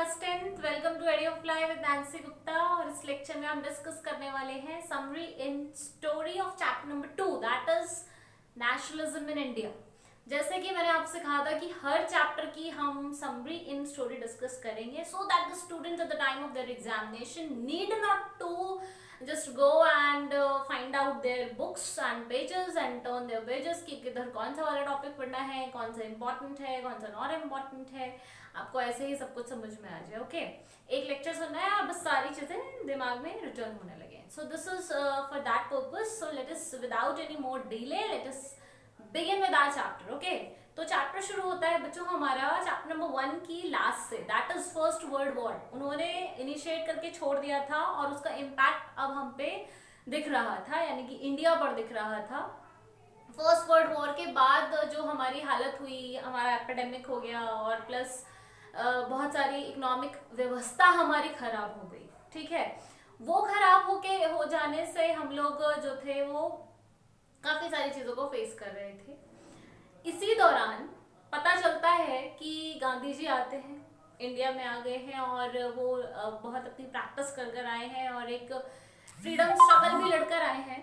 Class 10th welcome to audio fly with Nancy Gupta. और इस lecture में हम डिस्कस करने वाले हैं summary in story of chapter number 2 that is nationalism in India. जैसे कि मैंने आपसे कहा था कि हर चैप्टर की हम समरी इन स्टोरी डिस्कस करेंगे so that the student at the time of their examination need not to just go and find out their books and pages and turn their pages कि किधर कौन सा वाला topic पढ़ना है, कौन सा इम्पोर्टेंट है, कौन सा नॉट इम्पोर्टेंट है। आपको ऐसे ही सब कुछ समझ में आ जाए। ओके, एक लेक्चर सुनना है और बस सारी चीजें दिमाग में रिटर्न होने लगे। So this is for that purpose. So let us without any more delay let us begin with our chapter. Okay, तो चैप्टर शुरू होता है बच्चों हमारा चैप्टर नंबर 1 की लास्ट से, that is first world war. उन्होंने इनिशिएट करके छोड़ दिया था और उसका इम्पैक्ट अब हम पे दिख रहा था, यानी कि इंडिया पर दिख रहा था। फर्स्ट वर्ल्ड वॉर के बाद जो हमारी हालत हुई, हमारा एपिडेमिक हो गया और प्लस बहुत सारी इकोनॉमिक व्यवस्था हमारी खराब हो गई। ठीक है, वो खराब हो जाने से हम लोग जो थे वो काफी सारी चीजों को फेस कर रहे थे। इसी दौरान पता चलता है कि गांधी जी आते हैं, इंडिया में आ गए हैं और वो बहुत अपनी प्रैक्टिस कर कर आए हैं और एक फ्रीडम स्ट्रगल भी लड़कर आए हैं।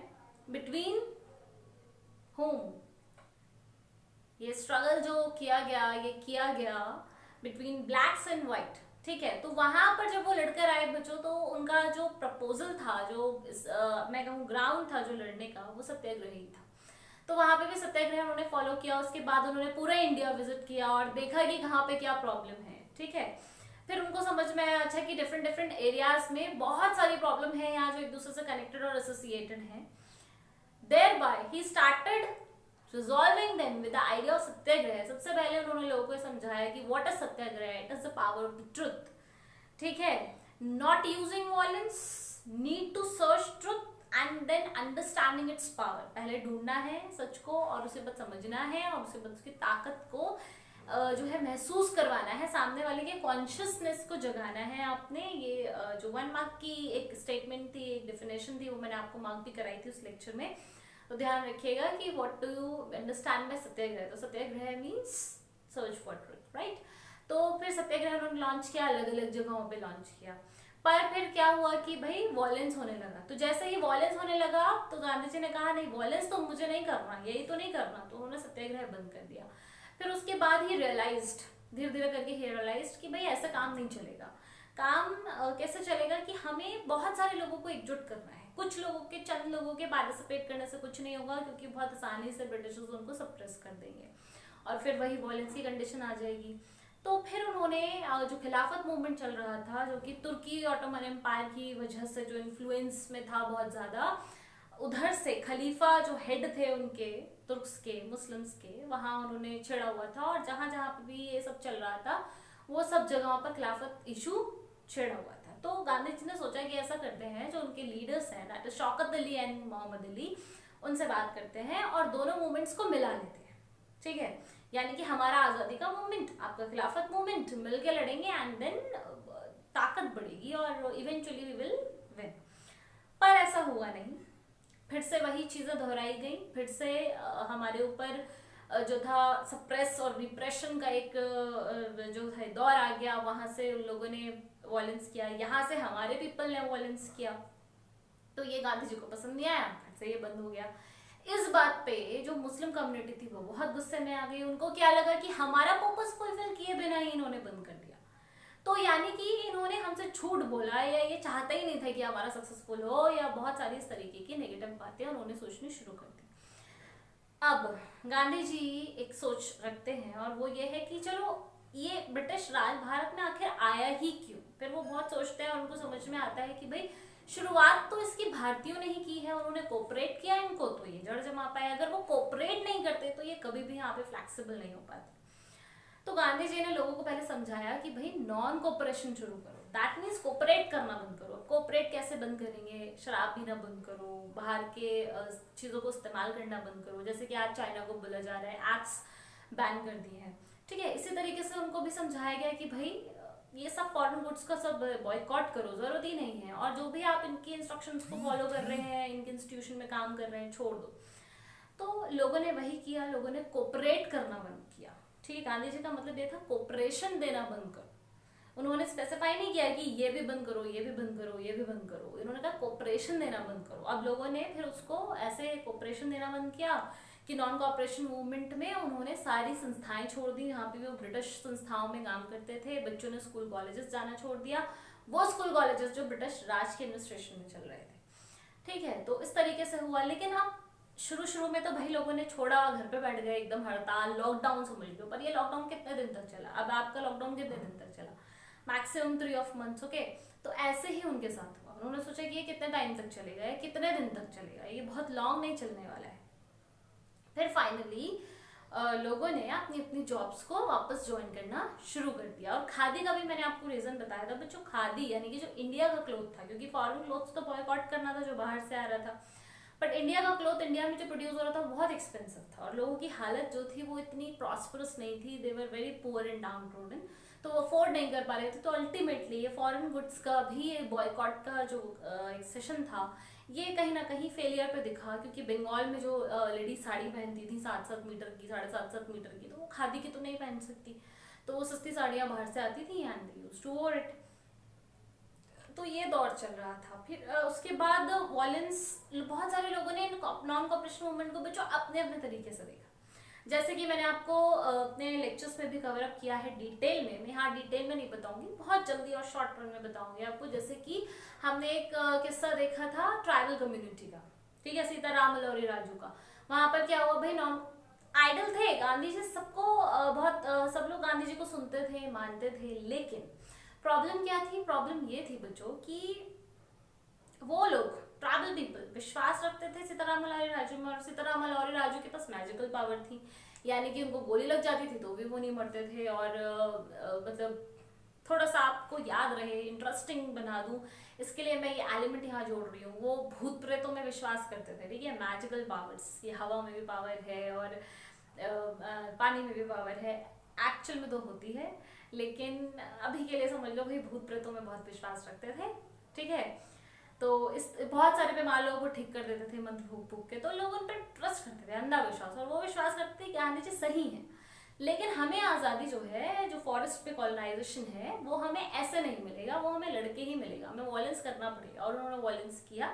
बिटवीन होम ये स्ट्रगल जो किया गया बिटवीन ब्लैक्स एंड व्हाइट। ठीक है, तो वहां पर जब वो लड़कर आए बच्चों, तो उनका जो प्रपोजल था, जो मैं कहूँ ग्राउंड था जो लड़ने का, वो सत्याग्रह ही था। तो वहां पे भी सत्याग्रह उन्होंने फॉलो किया। उसके बाद उन्होंने पूरा इंडिया विजिट किया और देखा कि कहाँ पे क्या प्रॉब्लम है। ठीक है, फिर उनको समझ में आया अच्छा कि डिफरेंट डिफरेंट एरियाज में बहुत सारी प्रॉब्लम है यहाँ जो एक दूसरे से कनेक्टेड और एसोसिएटेड है। Thereby he started resolving them with the idea of सत्याग्रह। सबसे पहले उन्होंने लोगों को समझाया कि what is Satyagraha, it is the power of the truth। ठीक है, not using violence, need to search truth and then understanding its power। पहले ढूंढना है सच को और उसे बाद समझना है और उसे बाद उसकी ताकत को जो है महसूस करवाना है, सामने वाले के कॉन्शियसनेस को जगाना है आपने। ये जो 1 मार्क की एक स्टेटमेंट थी, एक डेफिनेशन थी, वो मैंने आपको मार्क भी कराई थी उस लेक्चर में। तो ध्यान रखिएगा कि what do you understand by satyagraha. तो satyagraha means search for truth, right. तो फिर सत्याग्रह उन्होंने लॉन्च किया, अलग अलग जगहों पे लॉन्च किया। पर फिर क्या हुआ कि भाई वॉयलेंस होने लगा। तो जैसे ही वॉयलेंस होने लगा तो गांधी जी ने कहा नहीं, वॉयलेंस तो मुझे नहीं करना, यही तो नहीं करना। तो उन्होंने सत्याग्रह बंद कर दिया। फिर उसके बाद ही रियलाइज्ड, धीरे धीरे करके ही रियलाइज्ड कि भाई ऐसा काम नहीं चलेगा। काम कैसे चलेगा कि हमें बहुत सारे लोगों को एकजुट करना है। कुछ लोगों के, चंद लोगों के पार्टिसिपेट करने से कुछ नहीं होगा, क्योंकि बहुत आसानी से ब्रिटिशर्स उनको सप्रेस कर देंगे और फिर वही वॉयलेंस की कंडीशन आ जाएगी। तो फिर उन्होंने जो खिलाफत मूवमेंट चल रहा था, जो कि तुर्की ऑटोमन एम्पायर की वजह से जो इन्फ्लुएंस में था बहुत ज्यादा, उधर से खलीफा जो हेड थे उनके, तुर्क्स के, मुस्लिम्स के, वहां उन्होंने छेड़ा हुआ था। और जहां जहां पे भी ये सब चल रहा था वो सब जगहों पर खिलाफत इशू छेड़ा हुआ था। तो गांधी जी ने सोचा कि ऐसा करते हैं, जो उनके लीडर्स हैं that is Shaukat Ali and Mohammad Ali, उनसे बात करते हैं और दोनों मूवमेंट्स को मिला लेते हैं। ठीक है, यानी कि हमारा आजादी का मूवमेंट, आपका खिलाफत मूवमेंट मिलके लड़ेंगे एंड देन ताकत बढ़ेगी और इवेंचुअली वी विल विन। पर ऐसा हुआ नहीं, फिर से वही चीजें दोहराई गई। फिर से हमारे ऊपर जो था सप्रेस और रिप्रेशन का एक जो है दौर आ गया। वहां से उन लोगों ने वॉयलेंस किया, यहाँ से हमारे पीपल ने वॉयलेंस किया। तो ये गांधी जी को पसंद नहीं आया, फिर से ये बंद हो गया। इस बात पे जो मुस्लिम कम्युनिटी थी वो बहुत गुस्से में आ गई। उनको क्या लगा कि हमारा पर्पस फुलफिल किए बिना ही इन्होंने बंद कर दिया। तो यानी कि इन्होंने हमसे झूठ बोला या ये चाहता ही नहीं था कि हमारा सक्सेसफुल हो, या बहुत सारी इस तरीके की नेगेटिव बातें उन्होंने सोचनी शुरू कर दी। अब गांधी जी एक सोच रखते हैं और वो ये है कि चलो ये ब्रिटिश राज भारत में आखिर आया ही क्यों। फिर वो बहुत सोचते हैं और उनको समझ में आता है कि भाई शुरुआत तो इसकी भारतीयों ने ही की है, उन्होंने कोऑपरेट किया इनको, तो ये जड़ जमा पाए। अगर वो कोऑपरेट नहीं करते तो ये कभी भी यहाँ पे फ्लेक्सिबल नहीं हो पाते। तो गांधी जी ने लोगों को पहले समझाया कि भाई नॉन कोऑपरेशन शुरू करो, दैट मीन्स कोऑपरेट करना बंद करो। कोऑपरेट कैसे बंद करेंगे? शराब पीना बंद करो, बाहर के चीजों को इस्तेमाल करना बंद करो, जैसे कि आज चाइना को बोला जा रहा है, एप्स बैन कर दिए हैं। ठीक है, इसी तरीके से उनको भी समझाया गया कि भाई ये सब फॉरेन गुड्स का सब बॉयकॉट करो, जरूरत ही नहीं है, और जो भी आप इनकी इंस्ट्रक्शंस को फॉलो कर रहे हैं, इनके इंस्टीट्यूशन में काम कर रहे हैं, छोड़ दो। तो लोगों ने वही किया, लोगों ने कोऑपरेट करना बंद किया। ठीक है, गांधी जी का मतलब ये था कोऑपरेशन देना बंद करो। उन्होंने स्पेसिफाई नहीं किया कि ये भी बंद करो, ये भी बंद करो, ये भी बंद करो। इन्होंने कहा कोऑपरेशन देना बंद करो। अब लोगों ने फिर उसको ऐसे कोऑपरेशन देना बंद किया कि नॉन कोऑपरेशन मूवमेंट में उन्होंने सारी संस्थाएं छोड़ दी। यहाँ पे वो ब्रिटिश संस्थाओं में काम करते थे। बच्चों ने स्कूल कॉलेजेस जाना छोड़ दिया, वो स्कूल कॉलेजेस जो ब्रिटिश राज के एडमिनिस्ट्रेशन में चल रहे थे। ठीक है, तो इस तरीके से हुआ। लेकिन अब शुरू में तो भाई लोगों ने छोड़ा, घर पे बैठ गए, एकदम हड़ताल, लॉकडाउन समझ लो। पर ये लॉकडाउन कितने दिन तक चला? अब आपका लॉकडाउन कितने दिन तक चला? Maximum 3 months। ओके, तो ऐसे ही उनके साथ हुआ। उन्होंने सोचा कि ये कितने टाइम तक चलेगा, ये कितने दिन तक चलेगा, ये बहुत लॉन्ग नहीं चलने वाला है। फिर फाइनली लोगों ने अपनी अपनी जॉब्स को वापस ज्वाइन करना शुरू कर दिया। और खादी का भी मैंने आपको रीजन बताया था बच्चों। खादी यानी कि जो इंडिया का क्लोथ था, क्योंकि फॉरेन क्लोथ्स तो बॉयकॉट करना था जो बाहर से आ रहा था, बट इंडिया का क्लोथ इंडिया में जो प्रोड्यूस हो रहा था बहुत एक्सपेंसिव था और लोगों की हालत जो थी वो इतनी प्रॉस्परस नहीं थी। They were very poor and downtrodden, तो वो अफोर्ड नहीं कर पा रहे थे। तो अल्टीमेटली ये फॉरेन गुड्स का भी ये बॉयकॉट का जो एक सेशन था, ये कहीं ना कहीं फेलियर पे दिखा। क्योंकि बंगाल में जो लेडी साड़ी पहनती थी 7-7 मीटर की, 7.5-7 मीटर की, तो वो खादी की तो नहीं पहन सकती, तो वो सस्ती साड़ियाँ बाहर से आती थी and they used to wear it. तो ये दौर चल रहा था। फिर उसके बाद वॉयलेंस, बहुत सारे लोगों ने नॉन कॉपरेशन मूवमेंट को बच्चों अपने अपने तरीके से देखा। जैसे कि मैंने आपको अपने लेक्चर्स में भी कवर अप किया है डिटेल में। मैं हाँ डिटेल में नहीं बताऊंगी, बहुत जल्दी और शॉर्ट रन में बताऊंगी आपको। जैसे कि हमने एक किस्सा देखा था ट्राइबल कम्युनिटी का, ठीक है, सीताराम मलौरी राजू का। वहां पर क्या हुआ भाई, नॉन आइडल थे गांधी जी, सबको सब लोग गांधी जी को सुनते थे, मानते थे। लेकिन प्रॉब्लम क्या थी? प्रॉब्लम ये थी बच्चों कि वो लोग ट्राइबल पीपल विश्वास रखते थे सीताराम मलौरी राजू में, और सीताराम मलौरी राजू के पास मैजिकल पावर थी, यानी कि उनको गोली लग जाती थी तो भी वो नहीं मरते थे। और मतलब थोड़ा सा आपको याद रहे, इंटरेस्टिंग बना दूं, इसके लिए मैं ये एलिमेंट यहाँ जोड़ रही हूँ। वो भूत प्रेतों में विश्वास करते थे, ठीक है, मैजिकल पावर्स, ये हवा में भी पावर है और पानी में भी पावर है, एक्चुअल में तो होती है, लेकिन अभी के लिए समझ लो भाई भूत प्रेतों में बहुत विश्वास रखते थे। ठीक है, तो इस बहुत सारे बीमार लोगों को ठीक कर देते थे मंत्र फूक फूक के। तो लोग उन पर ट्रस्ट करते थे, अंधा विश्वास, और वो विश्वास करते थे कि गांधी जी सही है। लेकिन हमें आज़ादी जो है, जो फॉरेस्ट पे कॉलोनाइजेशन है, वो हमें ऐसे नहीं मिलेगा, वो हमें लड़के ही मिलेगा, हमें वॉयलेंस करना पड़ेगा। और उन्होंने वॉयलेंस किया,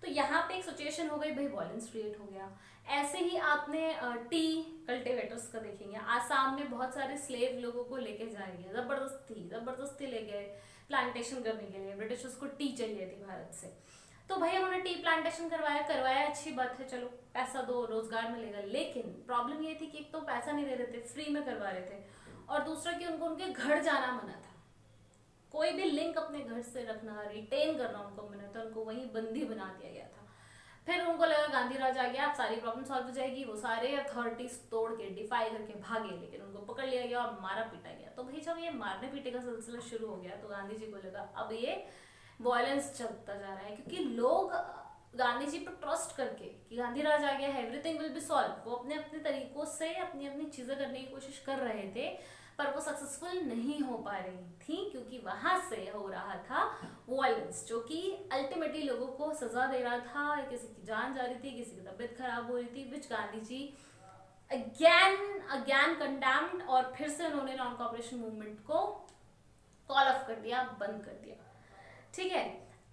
तो यहाँ पे एक सिचुएशन हो गई भाई, वॉयलेंस क्रिएट हो गया। ऐसे ही आपने टी कल्टिवेटर्स का देखेंगे, आसाम में बहुत सारे स्लेव लोगों को लेके जाए गए, जबरदस्ती ले गए प्लांटेशन करने के लिए। ब्रिटिशर्स को टी चाहिए थी भारत से, तो भाई उन्होंने टी प्लांटेशन करवाया, अच्छी बात है, चलो पैसा दो, रोजगार मिलेगा। लेकिन प्रॉब्लम ये थी कि एक तो पैसा नहीं दे रहे थे, फ्री में करवा रहे थे, और दूसरा कि उनको उनके घर जाना मना था, कोई भी लिंक अपने घर से रखना, रिटेन करना उनको मना था, उनको वहीं बंदी बना दिया गया था। फिर उनको लगा गांधी राज आ गया, अब सारी प्रॉब्लम सॉल्व हो जाएगी, वो सारे अथॉरिटीज तोड़ के डिफाई करके भागे, लेकिन उनको पकड़ लिया गया और मारा पीटा गया। तो भाई जब ये मारने पीटे का सिलसिला शुरू हो गया तो गांधी जी को लगा अब ये वॉयलेंस चलता जा रहा है, क्योंकि लोग गांधी जी पर ट्रस्ट करके कि गांधी राज आ गया है, एवरीथिंग विल बी सॉल्व, वो अपने अपने तरीकों से अपनी अपनी चीजें करने की कोशिश कर रहे थे, पर वो सक्सेसफुल नहीं हो पा रही थी, क्योंकि वहां से हो रहा था वॉयलेंस, जो कि अल्टीमेटली लोगों को सजा दे रहा था, किसी की जान जा रही थी, किसी की तबीयत खराब हो रही थी, विच गांधी जी अगेन कंडेम्ड, और फिर से उन्होंने नॉन कॉपरेशन मूवमेंट को कॉल ऑफ कर दिया, बंद कर दिया। ठीक है,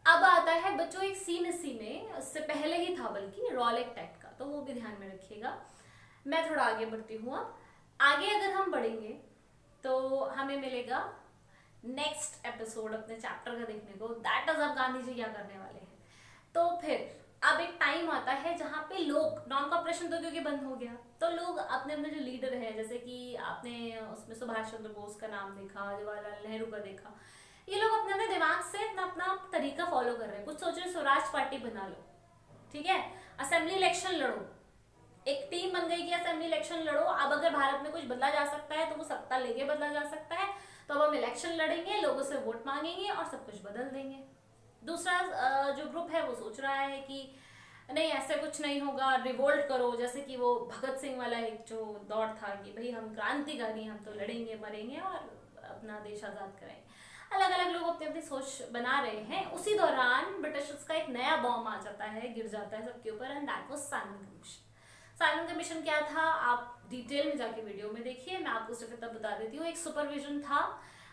अब आता है बच्चों एक सीन इसी में, उससे पहले ही था बल्कि, रॉलेट एक्ट का, तो वो भी ध्यान में रखिएगा। मैं थोड़ा आगे बढ़ती हूँ। अब आगे अगर हम बढ़ेंगे तो हमें मिलेगा नेक्स्ट एपिसोड अपने चैप्टर का देखने को, दैट इज अब गांधी जी क्या करने वाले हैं। तो फिर अब एक टाइम आता है जहाँ पे लोग, नॉन कॉपरेशन तो क्योंकि बंद हो गया, तो लोग अपने अपने जो लीडर है, जैसे कि आपने उसमें सुभाष चंद्र बोस का नाम देखा, जवाहरलाल नेहरू का देखा, ये लोग अपने अपने दिमाग से अपना अपना तरीका फॉलो कर रहे हैं। कुछ सोच रहे स्वराज पार्टी बना लो, ठीक है, असेंबली इलेक्शन लड़ो, एक टीम बन गई कि असेंबली इलेक्शन लड़ो। अब अगर भारत में कुछ बदला जा सकता है तो वो सत्ता लेके बदला जा सकता है, तो अब हम इलेक्शन लड़ेंगे, लोगों से वोट मांगेंगे और सब कुछ बदल देंगे। दूसरा जो ग्रुप है वो सोच रहा है कि नहीं ऐसे कुछ नहीं होगा, रिवोल्ट करो, जैसे कि वो भगत सिंह वाला एक जो दौर था कि भाई हम क्रांतिकारी, हम तो लड़ेंगे मरेंगे और अपना देश आजाद करेंगे। अलग अलग लोग अपनी अपनी सोच बना रहे हैं। उसी दौरान ब्रिटिशर्स का एक नया बॉम्ब आ जाता है, गिर जाता है सबके ऊपर, and that was Simon commission. Simon commission क्या था, आप डिटेल में जाके वीडियो में देखिए, मैं आपको सिर्फ इतना बता देती हूँ। एक सुपरविजन था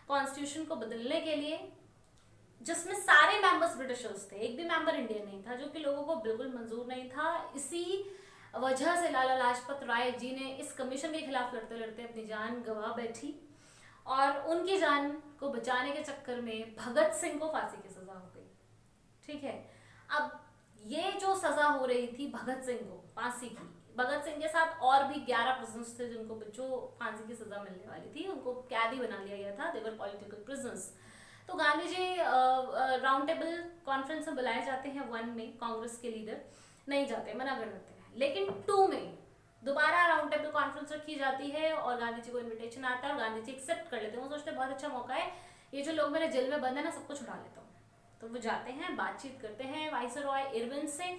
कॉन्स्टिट्यूशन को बदलने के लिए, जिसमें सारे मेंबर्स ब्रिटिशर्स थे, एक भी मेंबर इंडियन नहीं था, जो कि लोगों को बिल्कुल मंजूर नहीं था। इसी वजह से लाला लाजपत राय जी ने इस कमीशन के खिलाफ लड़ते लड़ते अपनी जान गंवा बैठी और उनकी जान को बचाने के चक्कर में भगत सिंह को फांसी की सजा हो गई। ठीक है, अब ये जो सजा हो रही थी भगत सिंह को फांसी की, भगत सिंह के साथ और भी 11 प्रिजनर्स थे जिनको जो फांसी की सजा मिलने वाली थी, उनको कैदी बना लिया गया था, देवर पॉलिटिकल प्रिजनर्स। तो Gandhi ji round table conference में बुलाए जाते हैं, 1 में कांग्रेस के लीडर नहीं जाते, मना कर देते हैं, लेकिन 2 में दोबारा राउंड टेबल कॉन्फ्रेंस रखी जाती है और गांधी जी को इनविटेशन आता है और गांधी जी एक्सेप्ट कर लेते हैं। वो सोचते हैं बहुत अच्छा मौका है, ये जो लोग मेरे जेल में बंद है ना, सबको छुड़ा लेता हूँ। तो वो जाते हैं, बातचीत करते हैं वाइसरॉय इरविन से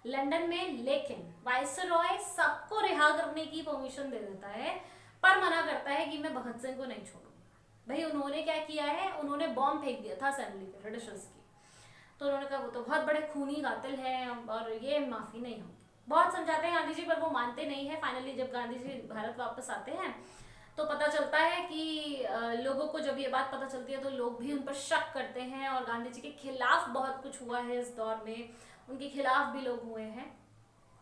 लंदन में, लेकिन वाइसरॉय सबको रिहा करने की परमिशन दे देता है, पर मना करता है कि मैं भगत सिंह को नहीं छोड़ूंगा। भाई उन्होंने क्या किया है, उन्होंने बॉम्ब फेंक दिया था असेंबली पे ब्रिटिशर्स की, तो उन्होंने कहा वो तो बहुत बड़े खूनी कातिल हैं और ये माफी नहीं होगी। बहुत समझाते हैं गांधी जी, पर वो मानते नहीं है। फाइनली जब गांधी जी भारत वापस आते हैं तो पता चलता है कि लोगों को जब ये बात पता चलती है तो लोग भी उन पर शक करते हैं और गांधी जी के खिलाफ बहुत कुछ हुआ है इस दौर में, उनके खिलाफ भी लोग हुए हैं।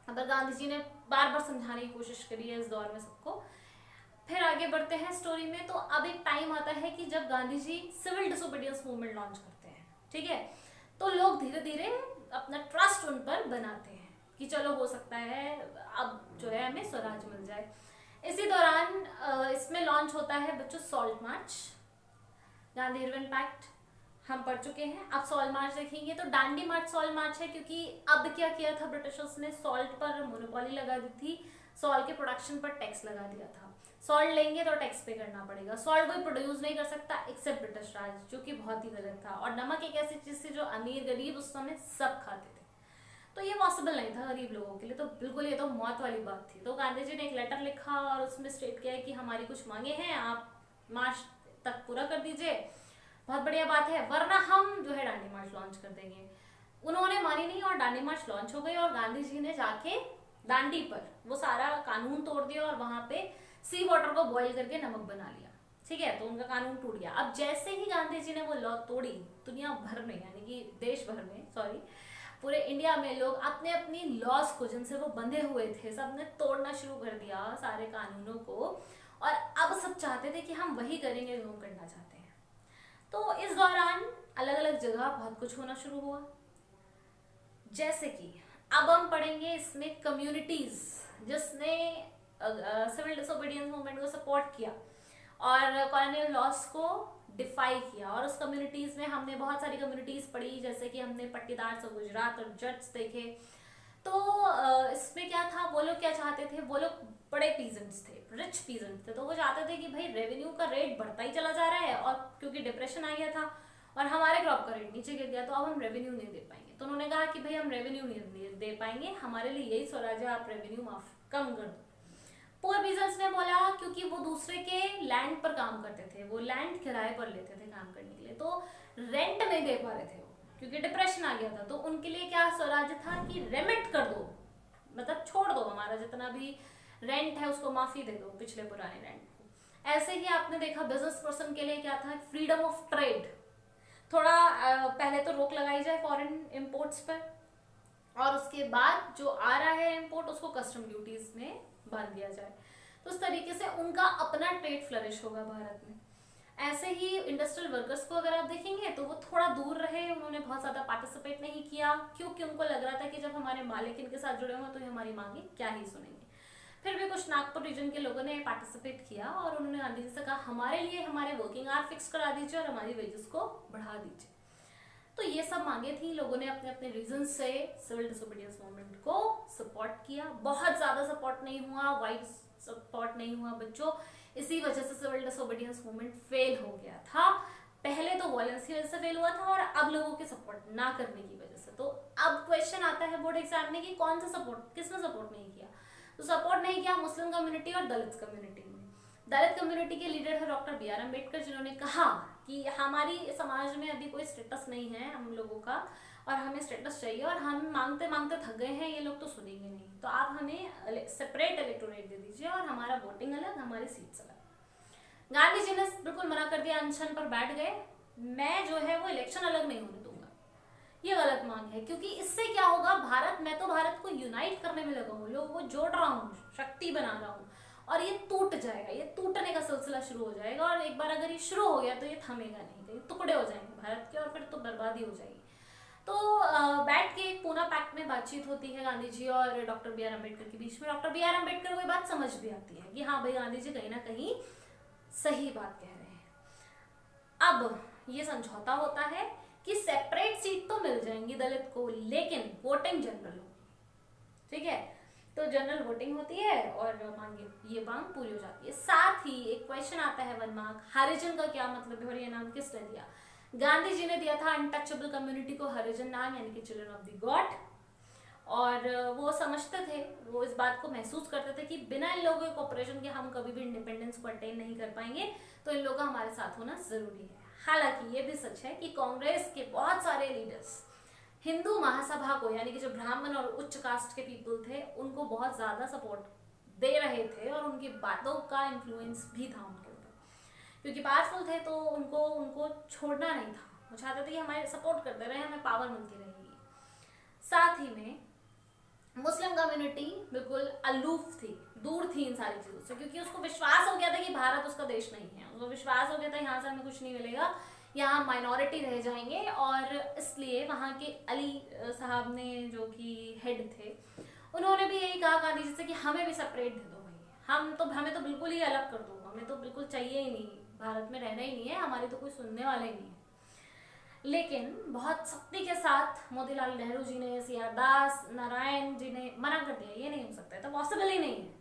पर गांधी जी ने बार बार समझाने की कोशिश करी है इस दौर में सबको। फिर आगे बढ़ते हैं स्टोरी में। तो अब एक टाइम आता है कि जब Gandhi ji civil disobedience movement launch करते हैं, ठीक है, तो लोग धीरे धीरे अपना ट्रस्ट उन पर बनाते हैं कि चलो हो सकता है अब जो है हमें स्वराज मिल जाए। इसी दौरान इसमें लॉन्च होता है बच्चों salt march, Gandhi Irwin pact हम पढ़ चुके हैं। अब सॉल्ट मार्च देखेंगे तो डांडी मार्च सॉल्ट मार्च है, क्योंकि अब क्या किया था ब्रिटिशर्स ने, सॉल्ट पर मोनोपोली लगा दी थी, सॉल्ट के प्रोडक्शन पर टैक्स लगा दिया था। सॉल्ट लेंगे तो टैक्स पे करना पड़ेगा, सॉल्ट कोई प्रोड्यूस नहीं कर सकता एक्सेप्ट ब्रिटिश राज, जो कि बहुत ही गलत था। और नमक एक ऐसी चीज थी जो अमीर गरीब उस समय सब खाते थे, तो ये पॉसिबल नहीं था गरीब लोगों के लिए, तो बिल्कुल ये तो मौत वाली बात थी। तो गांधी जी ने एक लेटर लिखा और उसमें स्टेट किया है कि हमारी कुछ मांगे हैं, आप मार्च तक पूरा कर दीजिए, बहुत बढ़िया बात है, वरना हम जो है डांडी मार्च लॉन्च कर देंगे। उन्होंने मानी नहीं और डांडी मार्च लॉन्च हो गई और गांधी जी ने जाके दांडी पर वो सारा कानून तोड़ दिया और वहां पे सी वाटर को बॉईल करके नमक बना लिया। ठीक है, तो उनका कानून टूट गया। अब जैसे ही गांधी जी ने वो लॉ तोड़ी, दुनिया भर में यानी कि देश भर में, सॉरी पूरे इंडिया में लोग अपने अपनी लॉज को जिनसे वो बंधे हुए थे सबने तोड़ना शुरू कर दिया सारे कानूनों को, और अब सब चाहते थे कि हम वही करेंगे जो हम करना चाहते हैं। तो इस दौरान अलग अलग जगह बहुत कुछ होना शुरू हुआ, जैसे कि अब हम पढ़ेंगे इसमें कम्युनिटीज जिसने सिविल डिसोबीडियंस मूवमेंट को सपोर्ट किया और कॉलोनियल लॉस को डिफाई किया। और उस कम्युनिटीज में हमने बहुत सारी कम्युनिटीज पढ़ी, जैसे कि हमने पट्टीदार से गुजरात और जट्स देखे। तो इसमें क्या था, वो लोग क्या चाहते थे, वो लोग बड़े पीजेंट्स थे, रिच पीजेंट्स थे, तो वो चाहते थे कि भाई रेवेन्यू का रेट बढ़ता ही चला जा रहा है और क्योंकि डिप्रेशन आ गया था और हमारे क्रॉप का रेट नीचे गिर गया, तो अब हम रेवेन्यू नहीं दे पाएंगे। तो उन्होंने कहा कि भाई हम रेवेन्यू नहीं दे पाएंगे, हमारे लिए यही स्वराज है, आप रेवेन्यू माफ कम कर दो। पुअर पीजेंट्स ने बोला, क्योंकि वो दूसरे के लैंड पर काम करते थे, वो लैंड किराए पर लेते थे काम करने के लिए, तो रेंट नहीं दे पा रहे थे वो, क्योंकि डिप्रेशन आ गया था। तो उनके लिए क्या स्वराज था कि रेमिट कर दो, मतलब छोड़ दो, हमारा जितना भी रेंट है उसको माफी दे दो, पिछले पुराने रेंट को। ऐसे ही आपने देखा बिजनेस पर्सन के लिए क्या था, फ्रीडम ऑफ ट्रेड, थोड़ा पहले तो रोक लगाई जाए फॉरेन इंपोर्ट्स पर, और उसके बाद जो आ रहा है इंपोर्ट उसको कस्टम ड्यूटीज में बांध दिया जाए। तो इस तरीके से उनका अपना ट्रेड फ्लरिश होगा भारत में। ऐसे ही इंडस्ट्रियल वर्कर्स को अगर आप देखेंगे तो वो थोड़ा दूर रहे, उन्होंने बहुत ज्यादा पार्टिसिपेट नहीं किया, क्योंकि उनको लग रहा था कि जब हमारे मालिक इनके साथ जुड़े होंगे तो हमारी मांगे क्या ही सुनेंगे। फिर भी कुछ नागपुर रीजन के लोगों ने पार्टिसिपेट किया और उन्होंने गांधी जी से कहा हमारे लिए हमारे वर्किंग आवर फिक्स करा दीजिए और हमारी वेजेस को बढ़ा दीजिए। तो ये सब मांगे थी, लोगों ने अपने अपने रीजन से सिविल डिसोबीडियंस मूवमेंट को सपोर्ट किया। बहुत ज्यादा सपोर्ट नहीं हुआ, वाइड सपोर्ट नहीं हुआ बच्चों, इसी वजह से सिविल डिसोबीडियंस मूवमेंट फेल हो गया था। पहले तो वॉयलेंस की वजह से फेल हुआ था और अब लोगों के सपोर्ट ना करने की वजह से। तो अब क्वेश्चन आता है बोर्ड एग्जाम में कि कौन सा सपोर्ट, किसने सपोर्ट नहीं किया। तो सपोर्ट नहीं किया मुस्लिम कम्युनिटी और दलित कम्युनिटी में। दलित कम्युनिटी के लीडर है डॉक्टर बी आर अम्बेडकर, जिन्होंने कहा कि हमारी समाज में अभी कोई स्टेटस नहीं है हम लोगों का और हमें स्टेटस चाहिए और हम मांगते मांगते थक गए हैं, ये लोग तो सुनेंगे नहीं, तो आप हमें सेपरेट इलेक्टोरेट दे दीजिए और हमारा वोटिंग अलग, हमारी सीट्स अलग। गांधी जी ने बिल्कुल मना कर दिया, अनशन पर बैठ गए, मैं जो है वो इलेक्शन अलग नहीं होने दूंगा। ये गलत मांग है, क्योंकि इससे क्या होगा, मैं तो भारत को यूनाइट करने में लगा हूँ, लोगों को जोड़ रहा हूँ, शक्ति बना रहा हूँ, और ये टूट जाएगा, ये टूटने का सिलसिला शुरू हो जाएगा, और एक बार अगर ये शुरू हो गया तो ये थमेगा नहीं, कहीं टुकड़े हो जाएंगे भारत के, और फिर तो बर्बादी हो जाएगी। तो बैठ के एक पूना पैक्ट में बातचीत होती है गांधी जी और डॉक्टर बी आर अम्बेडकर के बीच में। डॉक्टर बी आर अम्बेडकर को ये बात समझ भी आती है कि हाँ भाई, गांधी जी कहीं ना कहीं सही बात कह रहे हैं। अब ये समझौता होता है कि सेपरेट सीट तो मिल जाएंगी दलित को, लेकिन वोटिंग जनरल होगी, ठीक है। तो जनरल वोटिंग होती है और ये मांग पूरी हो जाती है। साथ ही एक क्वेश्चन आता है 1 मार्क, हरिजन का क्या मतलब है और ये नाम किसने दिया? गांधी जी ने दिया था अनटचेबल कम्युनिटी को हरिजन नाम, यानी कि चिल्ड्रन ऑफ द गॉड। और वो समझते थे, वो इस बात को महसूस करते थे कि बिना इन लोगों के कोऑपरेशन के हम कभी भी इंडिपेंडेंस को अटेन नहीं कर पाएंगे, तो इन लोगों का हमारे साथ होना जरूरी है। हालांकि ये भी सच है कि कांग्रेस के बहुत सारे लीडर्स हिंदू महासभा को, यानी कि जो ब्राह्मण और उच्च कास्ट के पीपल थे, उनको बहुत ज्यादा सपोर्ट दे रहे थे, और उनकी बातों का इन्फ्लुएंस भी था उनके ऊपर, क्योंकि पावरफुल थे तो उनको छोड़ना नहीं था। वो चाहते थे कि हमारे सपोर्ट करते रहे, हमें पावर मिलती रहेगी। साथ ही में मुस्लिम कम्युनिटी बिल्कुल अलूफ थी, दूर थी इन सारी चीजों से, क्योंकि उसको विश्वास हो गया था कि भारत उसका देश नहीं है। उसको विश्वास हो गया था यहाँ से हमें कुछ नहीं मिलेगा, यहाँ माइनॉरिटी रह जाएंगे, और इसलिए वहाँ के अली साहब ने, जो कि हेड थे, उन्होंने भी यही कहा गांधी जी से कि हमें भी सेपरेट दे दो भाई, हमें तो बिल्कुल ही अलग कर दो, हमें तो बिल्कुल चाहिए ही नहीं, भारत में रहना ही नहीं है, हमारी तो कोई सुनने वाले ही नहीं है। लेकिन बहुत सख्ती के साथ मोतीलाल नेहरू जी ने, सी आर दास, नारायण जी ने मना कर दिया, ये नहीं हो सकता है, तो पॉसिबल ही नहीं है।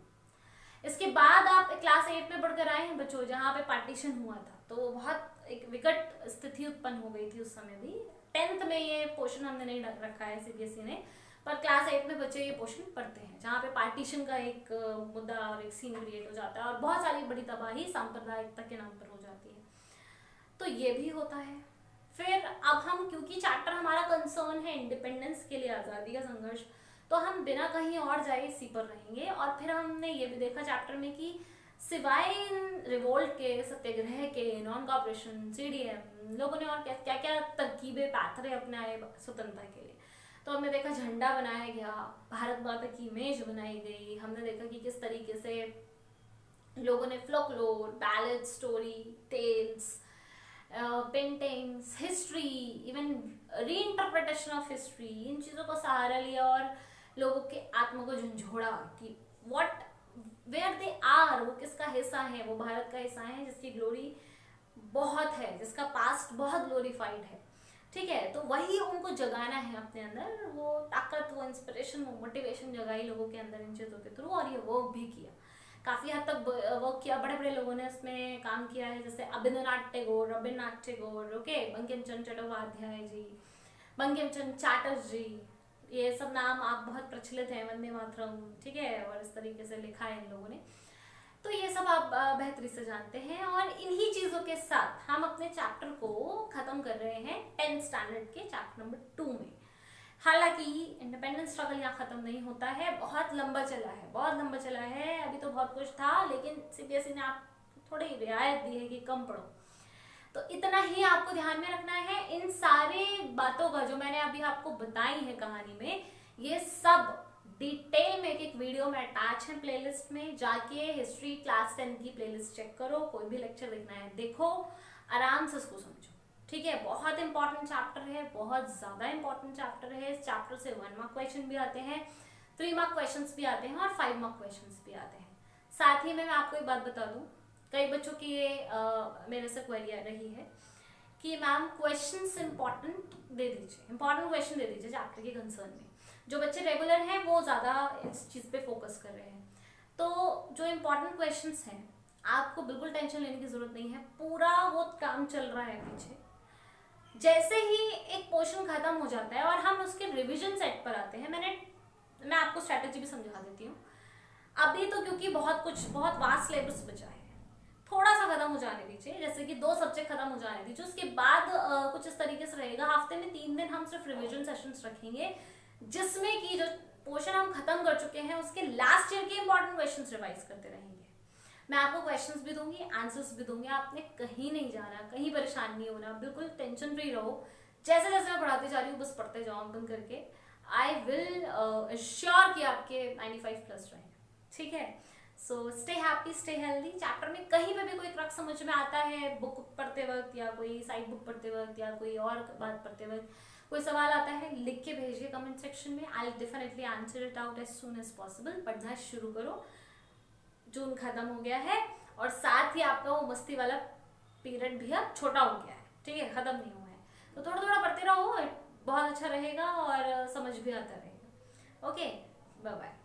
इसके बाद आप क्लास 8 में बढ़कर आए हैं बच्चों, जहाँ पे पार्टीशन हुआ था, तो बहुत एक विकट स्थिति उत्पन्न हो गई थी उस समय भी। 10th में ये पोर्शन हमने नहीं रखा है सीबीएसई ने, पर क्लास 8 में बच्चे ये पोर्शन पढ़ते हैं, जहाँ पे पार्टीशन का एक मुद्दा और एक सीन क्रिएट हो जाता है, और बहुत सारी बड़ी तबाही सांप्रदायिकता के नाम पर हो जाती है। तो ये भी होता है। फिर अब हम, क्योंकि चैप्टर हमारा कंसर्न है इंडिपेंडेंस के लिए, आज़ादी का संघर्ष, तो हम बिना कहीं और जाए इसी पर रहेंगे। और फिर हमने ये भी देखा चैप्टर में कि सिवाय रिवोल्ट के, सत्याग्रह के, नॉन कॉपरेशन, सीडीएम, लोगों ने और क्या क्या तरकीबें, पैथरे अपनाए स्वतंत्रता के लिए। तो हमने देखा झंडा बनाया गया, भारत माता की इमेज बनाई गई, हमने देखा कि किस तरीके से लोगों ने folklore, ballad, story, tales, paintings, history, even reinterpretation of history, इन चीज़ों को सहारा लिया और लोगों के आत्मा को झंझोड़ा कि व्हाट, वेयर दे आर, वो किसका हिस्सा है, वो भारत का हिस्सा है जिसकी ग्लोरी बहुत है, जिसका पास्ट बहुत ग्लोरीफाइड है, ठीक है। तो वही उनको जगाना है अपने अंदर, वो ताकत, वो इंस्पिरेशन, वो मोटिवेशन जगाई लोगों के अंदर इन चीज़ों के थ्रू, और ये वर्क भी किया, काफ़ी हद तक वर्क किया, बड़े बड़े लोगों ने इसमें काम किया है, जैसे रविन्द्रनाथ टैगोर, ओके, बंकिम चंद्र चट्टोपाध्याय जी, बंकिम चंद्र चैटर्जी, ये सब नाम आप बहुत प्रचलित हैं, वंदे मातरम, ठीक है, और इस तरीके से लिखा है इन लोगों ने, तो ये सब आप बेहतरी से जानते हैं। और इन्हीं चीज़ों के साथ हम अपने चैप्टर को ख़त्म कर रहे हैं 10th स्टैंडर्ड के चैप्टर नंबर 2 में। हालांकि इंडिपेंडेंस स्ट्रगल यहाँ खत्म नहीं होता है, बहुत लंबा चला है, अभी तो बहुत कुछ था, लेकिन सीबीएसई ने आपको थोड़ी रियायत दी है कि कम पढ़ो, तो इतना ही आपको ध्यान में रखना है। इन सारे बातों का जो मैंने अभी आपको बताई है कहानी में, ये सब डिटेल में एक वीडियो में अटैच है प्लेलिस्ट में, जाके हिस्ट्री क्लास 10 की प्लेलिस्ट चेक करो, कोई भी लेक्चर देखना है देखो, आराम से उसको समझो, ठीक है। बहुत इंपॉर्टेंट चैप्टर है, बहुत ज्यादा इंपॉर्टेंट चैप्टर है। इस चैप्टर से 1 मार्क क्वेश्चन भी आते हैं, 3 मार्क क्वेश्चन भी आते हैं, और 5 मार्क क्वेश्चन भी आते हैं। साथ ही में मैं आपको एक बात बता दूं, कई बच्चों की ये मेरे से क्वेरी आ रही है कि मैम क्वेश्चंस इंपॉर्टेंट दे दीजिए, इंपॉर्टेंट क्वेश्चन दे दीजिए चैप्टर के कंसर्न में। जो बच्चे रेगुलर हैं वो ज़्यादा इस चीज़ पे फोकस कर रहे हैं, तो जो इंपॉर्टेंट क्वेश्चंस हैं आपको बिल्कुल टेंशन लेने की ज़रूरत नहीं है, पूरा वो काम चल रहा है पीछे। जैसे ही एक पोर्शन खत्म हो जाता है और हम उसके रिविजन सेट पर आते हैं, मैं आपको स्ट्रैटेजी भी समझा देती हूँ। अभी तो क्योंकि बहुत वास्ट सिलेबस बचा है, थोड़ा सा खत्म हो जाने दीजिए, जैसे कि 2 सब्जेक्ट खत्म हो जाने दीजिए, उसके बाद कुछ इस तरीके से रहेगा, हफ्ते में 3 दिन हम सिर्फ रिविजन सेशंस रखेंगे, जिसमें कि जो पोर्शन हम खत्म कर चुके हैं उसके लास्ट ईयर के इंपॉर्टेंट क्वेश्चंस रिवाइज करते रहेंगे। मैं आपको क्वेश्चंस भी दूंगी, आंसर्स भी दूंगी, आपने कहीं नहीं जाना, कहीं परेशान नहीं होना, बिल्कुल टेंशन फ्री रहो। जैसे जैसे मैं पढ़ाती जा रही हूँ बस पढ़ते जाओ बंद करके। आई विल श्योर कि आपके 95 प्लस रहे, ठीक है। So stay happy, stay healthy. Chapter में कहीं पे भी कोई क्रक्स समझ में आता है बुक पढ़ते वक्त, या कोई साइड बुक पढ़ते वक्त, या कोई और बात पढ़ते वक्त कोई सवाल आता है, लिख के भेजिए कमेंट सेक्शन में। I will definitely answer it out as soon as possible. पढ़ना शुरू करो, जून खत्म हो गया है, और साथ ही आपका वो मस्ती वाला पीरियड भी अब छोटा हो गया है, ठीक है, खत्म नहीं हुआ है। तो थोड़ा थोड़ा पढ़ते रहो, बहुत अच्छा रहेगा और समझ भी आता रहेगा। Okay, bye bye.